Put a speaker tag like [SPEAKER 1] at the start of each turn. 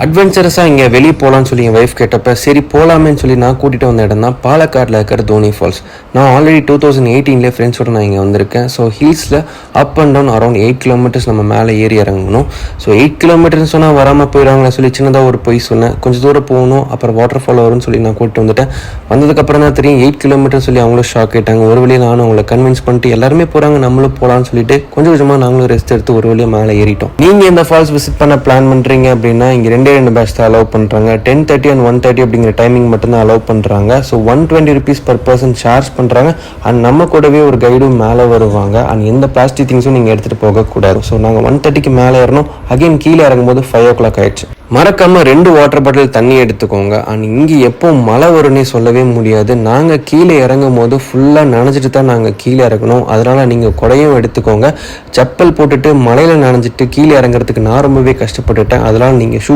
[SPEAKER 1] அட்வென்ச்சரஸாக இங்கே வெளியே போகலான்னு சொல்லி என் ஒய்ஃப் கேட்டப்ப சரி போகலாமேன்னு சொல்லி நான் கூட்டிகிட்டு வந்த இடம் தான் பாலக்காட்டில் இருக்கிற தோனி ஃபால்ஸ். நான் ஆல்ரெடி 2018 ஃப்ரெண்ட்ஸோட நான் இங்கே வந்திருக்கேன். ஸோ ஹில்ஸில் up and down around 8 kilometres நம்ம மேலே ஏறி இறங்கணும். ஸோ 8 கிலோமீட்டர்னு சொன்னால் வராமல் போயிடுவாங்களே சொல்லி சின்னதாக ஒரு பொய் சொன்னேன். கொஞ்சம் தூரம் போகணும், அப்புறம் வாட்டர் ஃபால் வரும்னு சொல்லி நான் கூட்டிட்டு வந்துட்டேன். வந்ததுக்கப்புறம் தான் தெரியும் 8 கிலோமீட்டர் சொல்லி அவங்களும் ஷாக் ஆகிட்டாங்க. ஒரு வழியாக நானும் அவங்களை கன்வின்ஸ் பண்ணிட்டு எல்லாருமே போகிறாங்க நம்மளும் போகலான்னு சொல்லிட்டு கொஞ்சம் கொஞ்சமாக நாங்களும் ரெஸ்ட் எடுத்து ஒரு வழியாக மேலே ஏறிட்டோம். நீங்கள் இந்த ஃபால்ஸ் விசிட் பண்ண பிளான் பண்ணுறீங்க அப்படின்னா இங்கே 2 பேட்ச் தான் அலோவ் பண்ணுறாங்க. 10:30 and 1:30 அப்படிங்கிற டைமிங் மட்டும்தான் அலோவ் பண்ணுறாங்க. So 120 rupees per person charge பண்ணுறாங்க. அண்ட் நம்ம கூடவே ஒரு கைடும் மேலே வருவாங்க. அண்ட் எந்த பிளாஸ்டிக் திங்ஸும் நீங்கள் எடுத்துகிட்டு போகக்கூடாது. ஸோ நாங்கள் 1:30க்கு மேலே ஏறணும். அகைன் கீழே இறங்கும்போது 5 o'clock ஆயிடுச்சு. மறக்காமல் 2 வாட்டர் பாட்டில் தண்ணி எடுத்துக்கோங்க. அண்ட் இங்கே எப்போ மழை வரும்னே சொல்லவே முடியாது. நாங்கள் கீழே இறங்கும் போது ஃபுல்லாக நனைஞ்சிட்டு தான் நாங்கள் கீழே இறங்கணும். அதனால் நீங்கள் குடையும் எடுத்துக்கோங்க. செப்பல் போட்டுட்டு மழையில் நனைஞ்சிட்டு கீழே இறங்குறதுக்கு நான் ரொம்பவே கஷ்டப்பட்டுட்டேன். அதனால் நீங்கள் ஷூ